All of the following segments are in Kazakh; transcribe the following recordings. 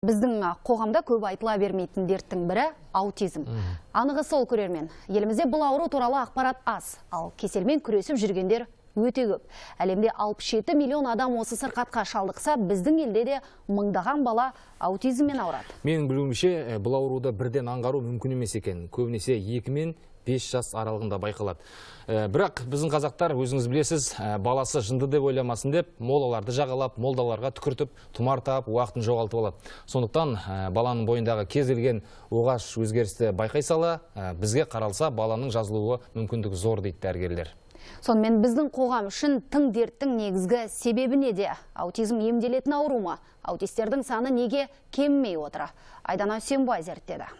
Біздің қоғамда көп айтыла бермейтін дерттің бірі аутизм. Анығы сол, көрермен. Елімізде бұл ауру туралы ақпарат аз, ал кеселмен күресіп жүргендер өте көп. Әлемде 67 миллион адам осы сырқатқа шалдықса, біздің елде де мыңдаған бала аутизммен ауырады. Менің білуімше, бұл ауруды бірден аңғару мүмкін емес екен. Көбінесе 2 мен 5 жас аралығында байқалады. Бірақ біздің қазақтар, өзіңіз білесіз, баласы жынды деп ойламасын деп, молаларды жағалап, молдаларға түкіртіп, тұмартап, уақытын жоғалтып алады. Сондықтан баланың бойындағы кез келген оғаш өзгерісті байқай сала, бізге қаралса, баланың жазылуы мүмкіндігі зор дейді дәрігерлер. Сонымен біздің қоғам үшін тың дерттің негізгі себебі неде? Аутизм емделетін ауру ма? Аутистердің саны неге кеммей отыр? Айдана Үсенбай зерттеді.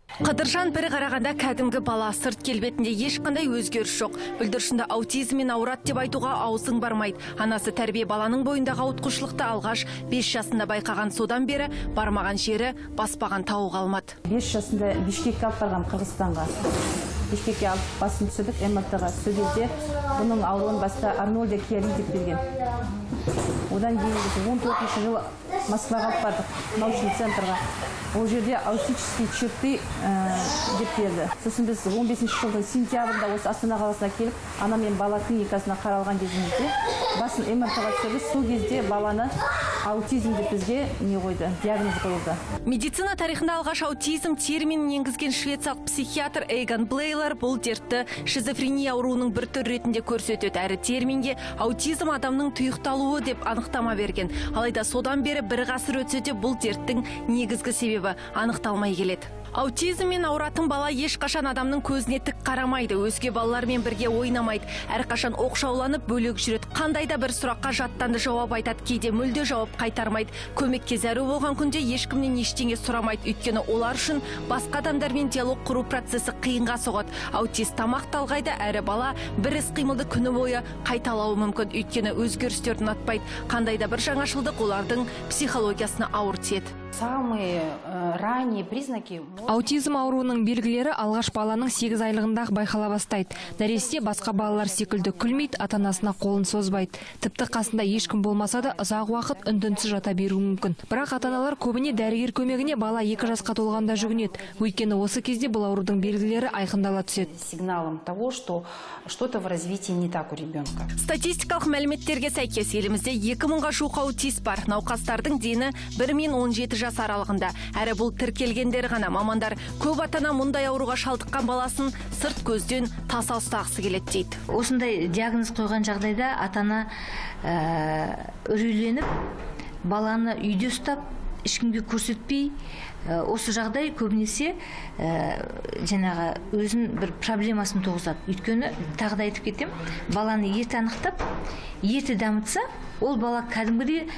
Қыдыржан бірі қарағанда кәдімгі бала, сырт келбетінде ешқандай өзгеріс жоқ. Бүлдіршінді аутизммен ауырады деп айтуға аузың бармайды. Анасы тәрбие баланың бойындағы ауытқушылықты алғаш 5 жасында байқаған, содан бері бармаған жері, баспаған тауы қалмады. 5 жасында Бишкекке алып барған, Қырғызстанға. Бишкекке алып басын түсірдік, МРТ-ға. Сол кезде бұның ауруын баста Арнольда Киари деп берген. Одан кейін 14 жылы Москваға алып бардық, научный центрға. Ол жерде аутические черты деп берді. Сосын біз 15 жылдың сентябрында осы Астана қаласына келіп, ана мен бала клиникасына қаралған кезімізде басын МРТ-ға түсірді. Сол кезде баланы аутизм деп бізге не қойды, диагноз қойылды. Медицина тарихында алғаш аутизм терминін енгізген швециялық психиатр Эйгон Блейлер бұл дертті шизофрения ауруының бір түрі ретінде көрсетеді. Әрі терминге аутизм адамның тұйықталуы деп анықтама берген. Алайда содан бері бір ғасыр өтсе де бұл дерттің негізгі себебі анықталмай келеді. Аутизммен ауыратын бала ешқашан адамның көзіне тік қарамайды, өзге балалармен бірге ойнамайды, әрқашан оқшауланып бөлек жүреді. Қандай да бір сұраққа жаттанды жауап айтады, кейде мүлде жауап қайтармайды. Көмекке зәру болған күнде ешкімнен ештеңе сұрамайды, өйткені олар үшін басқа адамдармен диалог құру процесі қиынға соғады. Аутист тамақ талғайды, әрі бала бір іс-қимылды күні бойы қайталауы мүмкін, өйткені өзгерістерді ұнатпайды. Қандай да бір жаңашылдық олардың психологиясына ауыр тиеді. Самые ранние признаки. Аутизм ауруының белгілері алғаш баланың 8 айлығында байқала бастайды. Нәресте басқа балалар секілді күлмейді, ата-анасына қолын созбайды. Тіпті қасында ешкім болмаса да ұзақ уақыт үн-түнсіз жата беруі мүмкін. Бірақ ата-аналар көбіне дәрігер көмегіне бала 2 жасқа толғанда жүгінеді. Өйткені осы кезде бұл аурудың белгілері айқындала түседі. Сигналом того, что что-то в развитии не так у ребенка. Статистикалық мәліметтерге сәйкес елімізде 2000-ға жуық аутист бар. Науқастардың дені 1 мен 17 жас аралығында. Әрі бұл тіркелгендер ғана. Мамандар көп ата-ана мұндай ауруға шалдыққан баласын сырт көзден таса ұстағысы келеді дейді. Осындай диагноз қойған жағдайда ата-ана үрейленіп, баланы үйде ұстап, ешкімге көрсетпей, осы жағдай көбінесе жаңағы өзін бір проблемасын туғызады. Өйткені тағы да айтып кетем, баланы ерте анықтап, ерте дамытса, ол бала кәдімгідей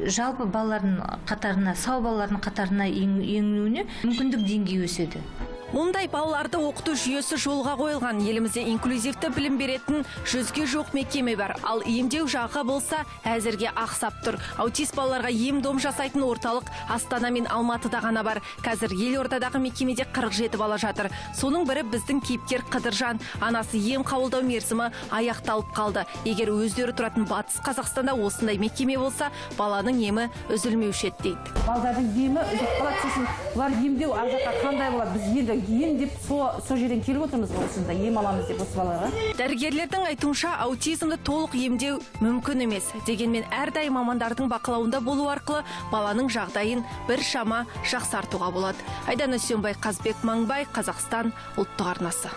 жалпы балалардың қатарына, сау балалардың қатарына енуіне мүмкіндік деңгейі өседі. Мұндай балаларды оқыту жүйесі жолға қойылған. Елімізде инклюзивті білім беретін 100-ге жоқ мекеме бар. Ал емдеу жағы болса әзірге ақсап тұр. Аутист балаларға ем-дом жасайтын орталық Астана мен Алматыда ғана бар. Қазір елордадағы мекемеде 47 бала жатыр. Соның бірі біздің кейіпкер Қыдыржан. Анасы ем қабылдау мерзімі аяқталып қалды. Егер өздері тұратын Батыс Қазақстанда осындай мекеме болса, баланың емі үзілмеуші еді дейді. Балдардың емі үзіліп қалады, сосын бұлар емдеу ар жаққа қандай болады? Біз енді ем деп сол жерден келіп отырмыз, осында ем аламыз деп осы балаға. Дәрігерлердің айтуынша аутизмді толық емдеу мүмкін емес. Дегенмен әрдайым мамандардың бақылауында болу арқылы баланың жағдайын бір шама жақсартуға болады. Айдана Үсенбай, Қазбек Маңбай, Қазақстан ұлттық арнасы.